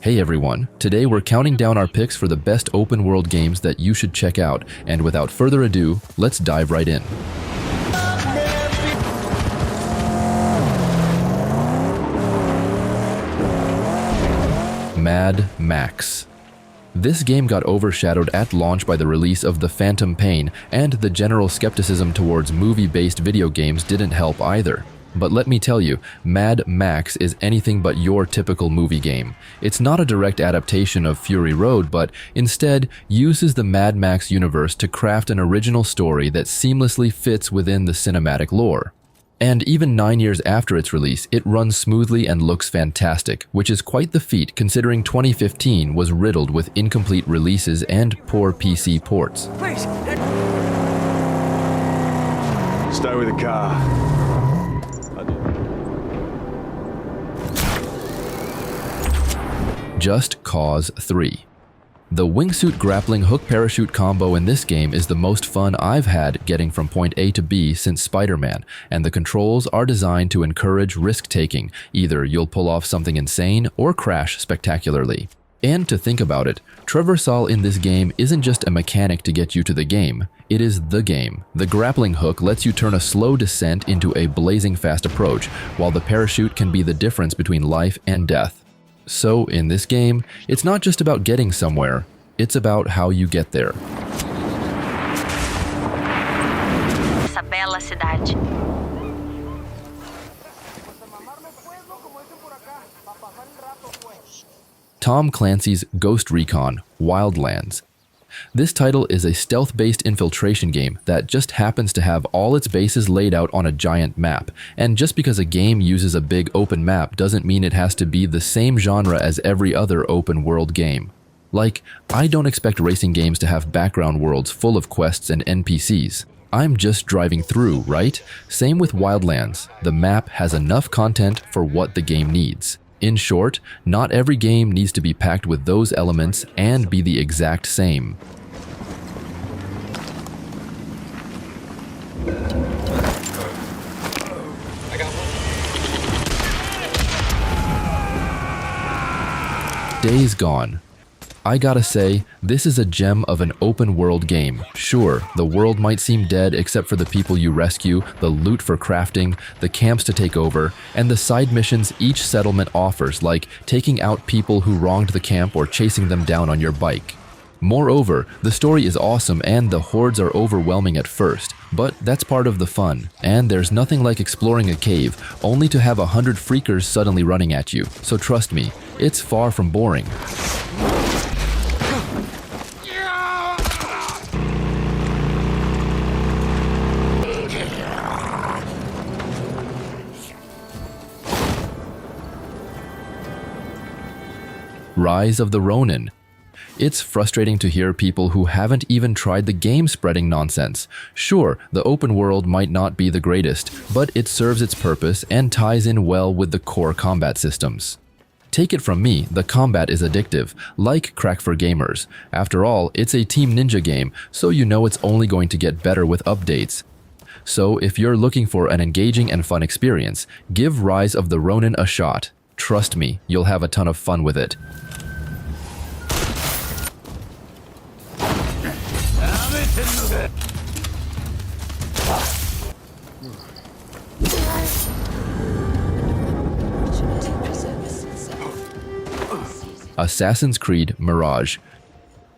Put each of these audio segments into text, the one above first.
Hey everyone, today we're counting down our picks for the best open world games that you should check out, and without further ado, let's dive right in. Mad Max. This game got overshadowed at launch by the release of The Phantom Pain, and the general skepticism towards movie-based video games didn't help either. But let me tell you, Mad Max is anything but your typical movie game. It's not a direct adaptation of Fury Road, but instead uses the Mad Max universe to craft an original story that seamlessly fits within the cinematic lore. And even 9 years after its release, it runs smoothly and looks fantastic, which is quite the feat considering 2015 was riddled with incomplete releases and poor PC ports. Please. Stay with the car. Just Cause 3. The wingsuit grappling hook parachute combo in this game is the most fun I've had getting from point A to B since Spider-Man, and the controls are designed to encourage risk-taking. Either you'll pull off something insane or crash spectacularly. And to think about it, traversal in this game isn't just a mechanic to get you to the game, it is the game. The grappling hook lets you turn a slow descent into a blazing fast approach, while the parachute can be the difference between life and death. So, in this game, it's not just about getting somewhere, it's about how you get there. Essa bela cidade. Tom Clancy's Ghost Recon Wildlands. This title is a stealth-based infiltration game that just happens to have all its bases laid out on a giant map. And just because a game uses a big open map doesn't mean it has to be the same genre as every other open world game. Like, I don't expect racing games to have background worlds full of quests and NPCs. I'm just driving through, right? Same with Wildlands. The map has enough content for what the game needs. In short, not every game needs to be packed with those elements and be the exact same. Days Gone. I gotta say, this is a gem of an open world game. Sure, the world might seem dead except for the people you rescue, the loot for crafting, the camps to take over, and the side missions each settlement offers, like taking out people who wronged the camp or chasing them down on your bike. Moreover, the story is awesome and the hordes are overwhelming at first, but that's part of the fun. And there's nothing like exploring a cave, only to have 100 freakers suddenly running at you. So trust me, it's far from boring. Rise of the Ronin. It's frustrating to hear people who haven't even tried the game spreading nonsense. Sure, the open world might not be the greatest, but it serves its purpose and ties in well with the core combat systems. Take it from me, the combat is addictive, like crack for gamers. After all, it's a Team Ninja game, so you know it's only going to get better with updates. So if you're looking for an engaging and fun experience, give Rise of the Ronin a shot. Trust me, you'll have a ton of fun with it. Assassin's Creed Mirage.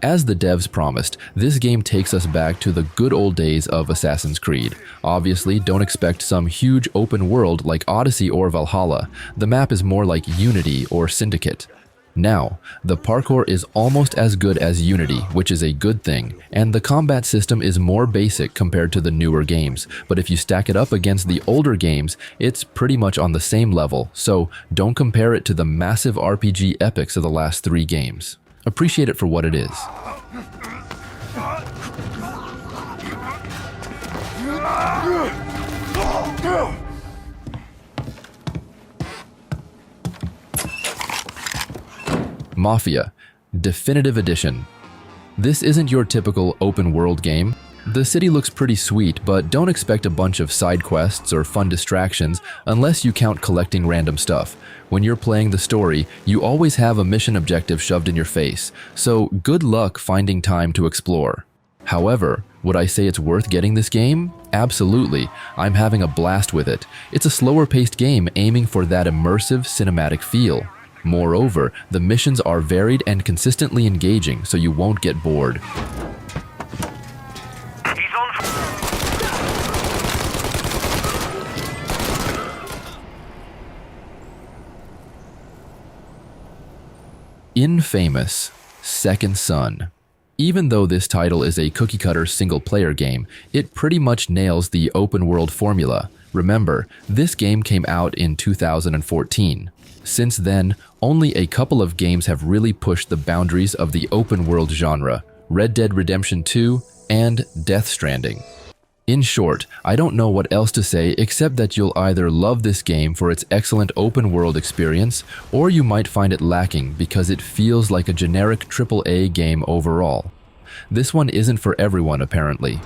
As the devs promised, this game takes us back to the good old days of Assassin's Creed. Obviously, don't expect some huge open world like Odyssey or Valhalla. The map is more like Unity or Syndicate. Now, the parkour is almost as good as Unity, which is a good thing, and the combat system is more basic compared to the newer games, but if you stack it up against the older games, it's pretty much on the same level, so don't compare it to the massive RPG epics of the last 3 games. Appreciate it for what it is. Mafia Definitive Edition. This isn't your typical open world game. The city looks pretty sweet, but don't expect a bunch of side quests or fun distractions unless you count collecting random stuff. When you're playing the story, you always have a mission objective shoved in your face, so good luck finding time to explore. However, would I say it's worth getting this game? Absolutely. I'm having a blast with it. It's a slower-paced game aiming for that immersive cinematic feel. Moreover, the missions are varied and consistently engaging, so you won't get bored. Infamous Second Son. Even though this title is a cookie-cutter single-player game, it pretty much nails the open-world formula. Remember, this game came out in 2014. Since then, only a couple of games have really pushed the boundaries of the open-world genre: Red Dead Redemption 2 and Death Stranding. In short, I don't know what else to say except that you'll either love this game for its excellent open-world experience, or you might find it lacking because it feels like a generic AAA game overall. This one isn't for everyone, apparently.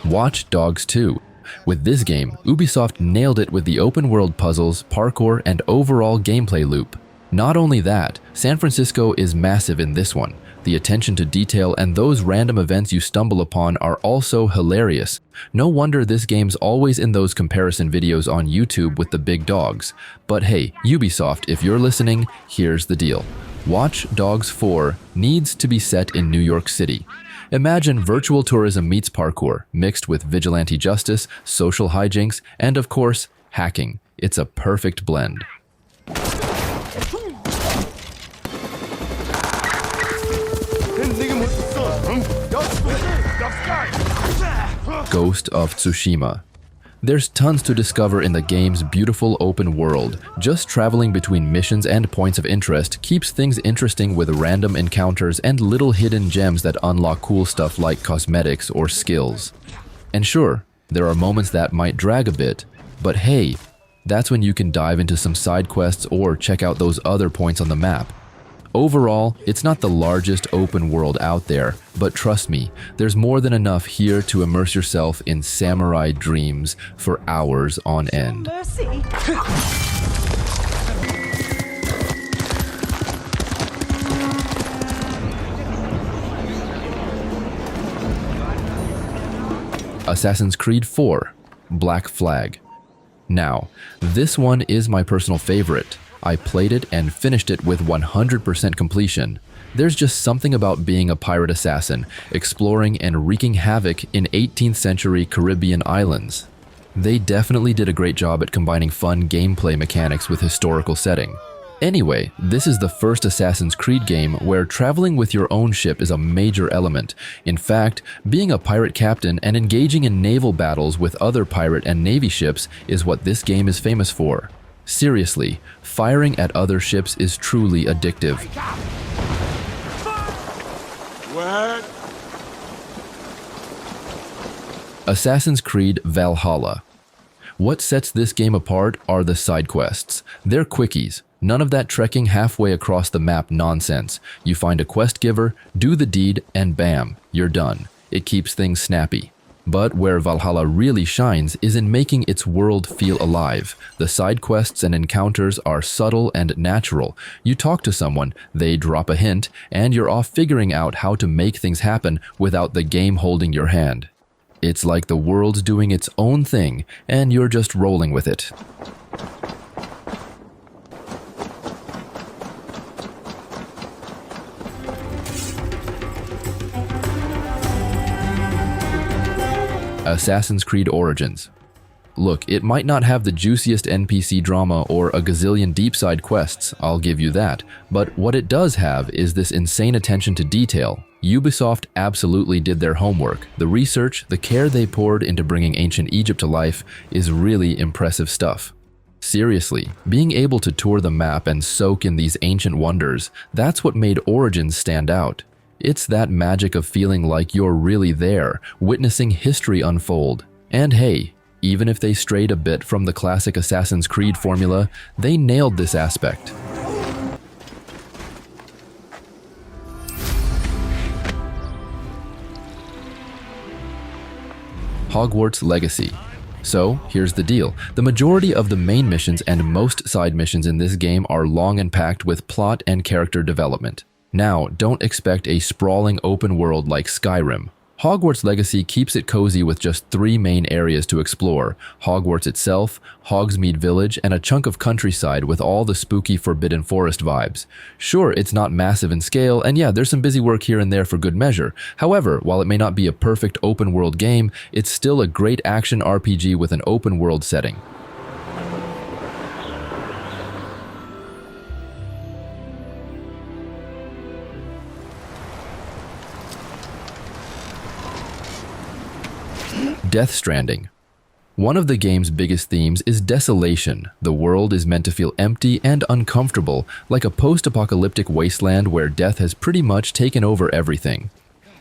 Watch Dogs 2. With this game, Ubisoft nailed it with the open-world puzzles, parkour, and overall gameplay loop. Not only that, San Francisco is massive in this one. The attention to detail and those random events you stumble upon are also hilarious. No wonder this game's always in those comparison videos on YouTube with the big dogs. But hey, Ubisoft, if you're listening, here's the deal. Watch Dogs 4 needs to be set in New York City. Imagine virtual tourism meets parkour, mixed with vigilante justice, social hijinks, and of course, hacking. It's a perfect blend. Ghost of Tsushima. There's tons to discover in the game's beautiful open world. Just traveling between missions and points of interest keeps things interesting with random encounters and little hidden gems that unlock cool stuff like cosmetics or skills. And sure, there are moments that might drag a bit, but hey, that's when you can dive into some side quests or check out those other points on the map. Overall, it's not the largest open world out there, but trust me, there's more than enough here to immerse yourself in samurai dreams for hours on end. Mercy. Assassin's Creed 4: Black Flag. Now, this one is my personal favorite. I played it and finished it with 100% completion. There's just something about being a pirate assassin, exploring and wreaking havoc in 18th century Caribbean islands. They definitely did a great job at combining fun gameplay mechanics with historical setting. Anyway, this is the first Assassin's Creed game where traveling with your own ship is a major element. In fact, being a pirate captain and engaging in naval battles with other pirate and navy ships is what this game is famous for. Seriously, firing at other ships is truly addictive. What? Assassin's Creed Valhalla. What sets this game apart are the side quests. They're quickies. None of that trekking halfway across the map nonsense. You find a quest giver, do the deed, and bam, you're done. It keeps things snappy. But where Valhalla really shines is in making its world feel alive. The side quests and encounters are subtle and natural. You talk to someone, they drop a hint, and you're off figuring out how to make things happen without the game holding your hand. It's like the world's doing its own thing, and you're just rolling with it. Assassin's Creed Origins. Look, it might not have the juiciest NPC drama or a gazillion deep side quests, I'll give you that, but what it does have is this insane attention to detail. Ubisoft absolutely did their homework. The research, the care they poured into bringing ancient Egypt to life is really impressive stuff. Seriously, being able to tour the map and soak in these ancient wonders, that's what made Origins stand out. It's that magic of feeling like you're really there, witnessing history unfold. And hey, Even if they strayed a bit from the classic Assassin's Creed formula, they nailed this aspect. Hogwarts Legacy. So, here's the deal. The majority of the main missions and most side missions in this game are long and packed with plot and character development. Now, don't expect a sprawling open world like Skyrim. Hogwarts Legacy keeps it cozy with just 3 main areas to explore: Hogwarts itself, Hogsmeade Village, and a chunk of countryside with all the spooky Forbidden Forest vibes. Sure, it's not massive in scale, and yeah, there's some busy work here and there for good measure. However, while it may not be a perfect open world game, it's still a great action RPG with an open world setting. Death Stranding. One of the game's biggest themes is desolation. The world is meant to feel empty and uncomfortable, like a post-apocalyptic wasteland where death has pretty much taken over everything.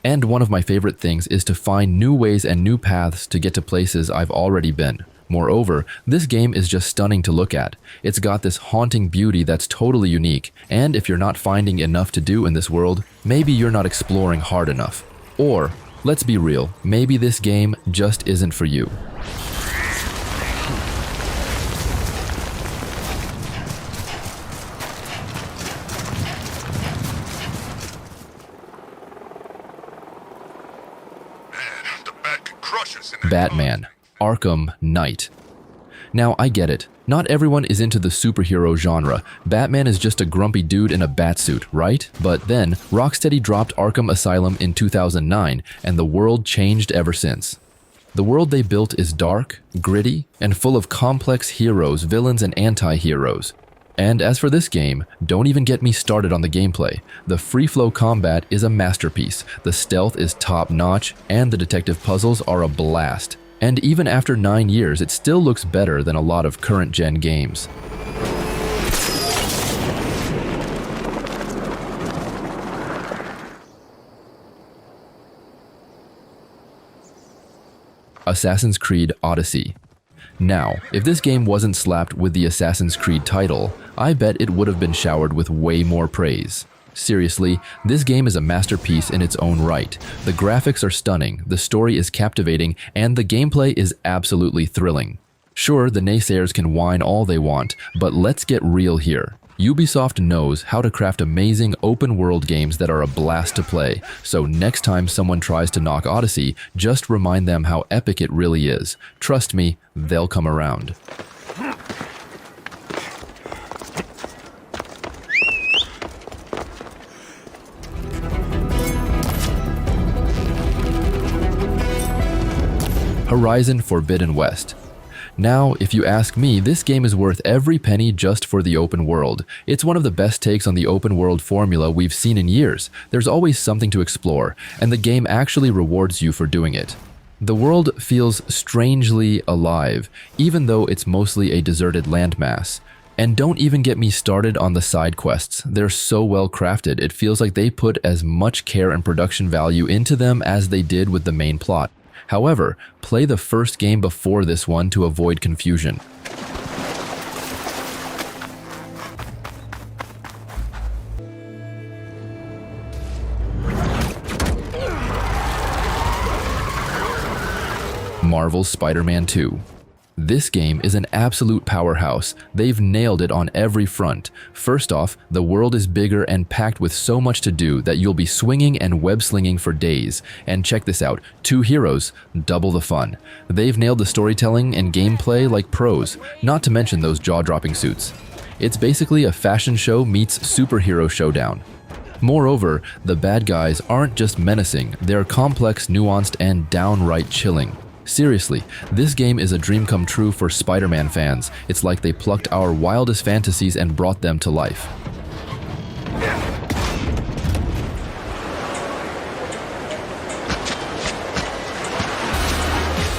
And one of my favorite things is to find new ways and new paths to get to places I've already been. Moreover, this game is just stunning to look at. It's got this haunting beauty that's totally unique, and if you're not finding enough to do in this world, maybe you're not exploring hard enough. Or, let's be real, maybe this game just isn't for you. Batman, Arkham Knight. Now, I get it. Not everyone is into the superhero genre. Batman is just a grumpy dude in a batsuit, right? But then, Rocksteady dropped Arkham Asylum in 2009, and the world changed ever since. The world they built is dark, gritty, and full of complex heroes, villains, and anti-heroes. And as for this game, don't even get me started on the gameplay. The free-flow combat is a masterpiece, the stealth is top-notch, and the detective puzzles are a blast. And even after 9 years, it still looks better than a lot of current-gen games. Assassin's Creed Odyssey. Now, if this game wasn't slapped with the Assassin's Creed title, I bet it would have been showered with way more praise. Seriously, this game is a masterpiece in its own right. The graphics are stunning, the story is captivating, and the gameplay is absolutely thrilling. Sure, the naysayers can whine all they want, but let's get real here. Ubisoft knows how to craft amazing open-world games that are a blast to play, so next time someone tries to knock Odyssey, just remind them how epic it really is. Trust me, they'll come around. Horizon Forbidden West. Now, if you ask me, this game is worth every penny just for the open world. It's one of the best takes on the open world formula we've seen in years. There's always something to explore, and the game actually rewards you for doing it. The world feels strangely alive, even though it's mostly a deserted landmass. And don't even get me started on the side quests. They're so well crafted, it feels like they put as much care and production value into them as they did with the main plot. However, play the first game before this one to avoid confusion. Marvel's Spider-Man 2. This game is an absolute powerhouse. They've nailed it on every front. First off, the world is bigger and packed with so much to do that you'll be swinging and web-slinging for days. And check this out, 2 heroes, double the fun. They've nailed the storytelling and gameplay like pros, not to mention those jaw-dropping suits. It's basically a fashion show meets superhero showdown. Moreover, the bad guys aren't just menacing, they're complex, nuanced, and downright chilling. Seriously, this game is a dream come true for Spider-Man fans. It's like they plucked our wildest fantasies and brought them to life.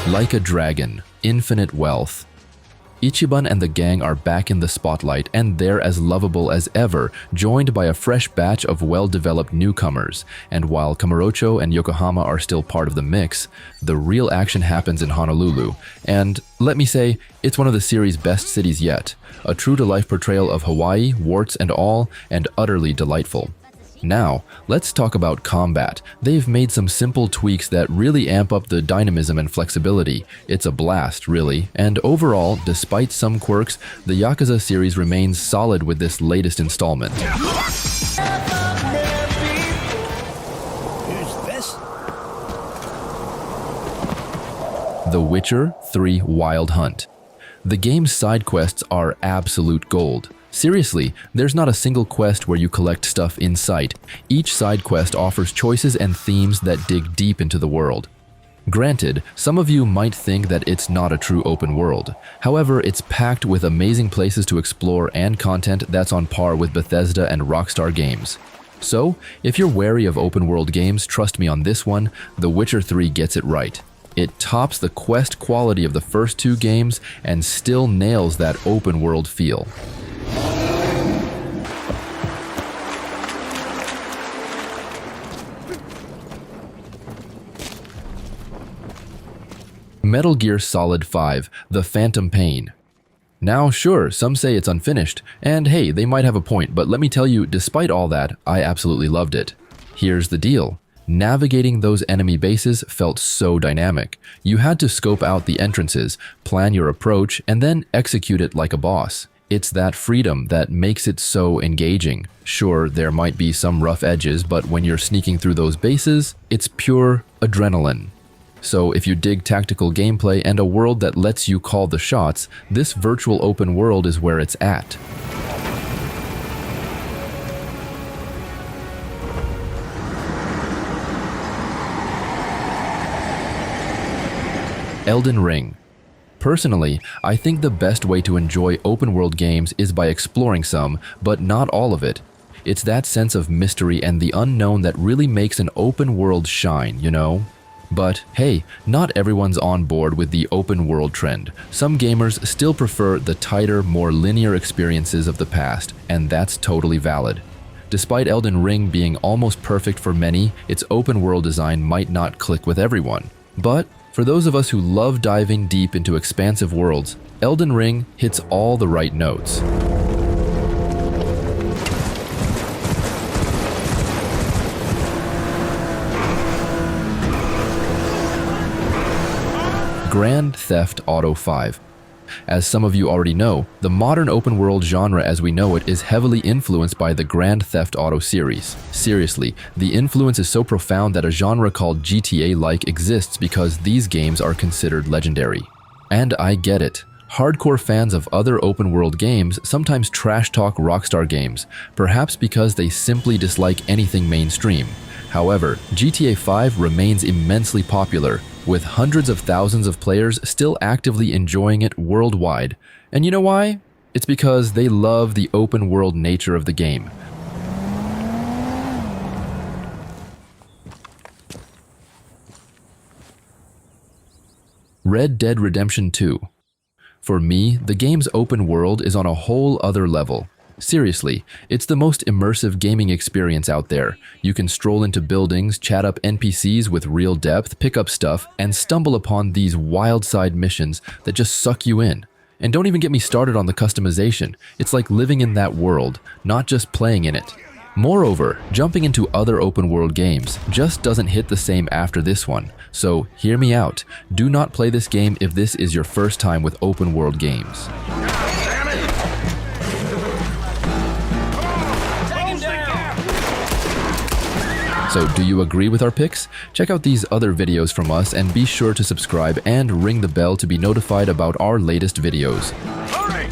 Like a Dragon, Infinite Wealth. Ichiban and the gang are back in the spotlight, and they're as lovable as ever, joined by a fresh batch of well-developed newcomers. And while Kamurocho and Yokohama are still part of the mix, the real action happens in Honolulu. And let me say, it's one of the series' best cities yet. A true-to-life portrayal of Hawaii, warts and all, and utterly delightful. Now, let's talk about combat. They've made some simple tweaks that really amp up the dynamism and flexibility. It's a blast, really, and overall, despite some quirks, the Yakuza series remains solid with this latest installment. Who's this? The Witcher 3 Wild Hunt. The game's side quests are absolute gold. Seriously, there's not a single quest where you collect stuff in sight. Each side quest offers choices and themes that dig deep into the world. Granted, some of you might think that it's not a true open world. However, it's packed with amazing places to explore and content that's on par with Bethesda and Rockstar games. So, if you're wary of open world games, trust me on this one, The Witcher 3 gets it right. It tops the quest quality of the first two games and still nails that open world feel. Metal Gear Solid 5: The Phantom Pain. Now, sure, some say it's unfinished, and hey, they might have a point, but let me tell you, despite all that, I absolutely loved it. Here's the deal. Navigating those enemy bases felt so dynamic. You had to scope out the entrances, plan your approach, and then execute it like a boss. It's that freedom that makes it so engaging. Sure, there might be some rough edges, but when you're sneaking through those bases, it's pure adrenaline. So if you dig tactical gameplay and a world that lets you call the shots, this virtual open world is where it's at. Elden Ring. Personally, I think the best way to enjoy open world games is by exploring some, but not all of it. It's that sense of mystery and the unknown that really makes an open world shine, you know? But hey, not everyone's on board with the open world trend. Some gamers still prefer the tighter, more linear experiences of the past, and that's totally valid. Despite Elden Ring being almost perfect for many, its open world design might not click with everyone. But for those of us who love diving deep into expansive worlds, Elden Ring hits all the right notes. Grand Theft Auto 5. As some of you already know, the modern open world genre as we know it is heavily influenced by the Grand Theft Auto series. Seriously, the influence is so profound that a genre called GTA-like exists because these games are considered legendary. And I get it. Hardcore fans of other open world games sometimes trash talk Rockstar games, perhaps because they simply dislike anything mainstream. However, GTA 5 remains immensely popular, with hundreds of thousands of players still actively enjoying it worldwide. And you know why? It's because they love the open world nature of the game. Red Dead Redemption 2. For me, the game's open world is on a whole other level. Seriously, it's the most immersive gaming experience out there. You can stroll into buildings, chat up NPCs with real depth, pick up stuff, and stumble upon these wild side missions that just suck you in. And don't even get me started on the customization. It's like living in that world, not just playing in it. Moreover, jumping into other open world games just doesn't hit the same after this one. So hear me out. Do not play this game if this is your first time with open world games. So do you agree with our picks? Check out these other videos from us and be sure to subscribe and ring the bell to be notified about our latest videos. Hurry!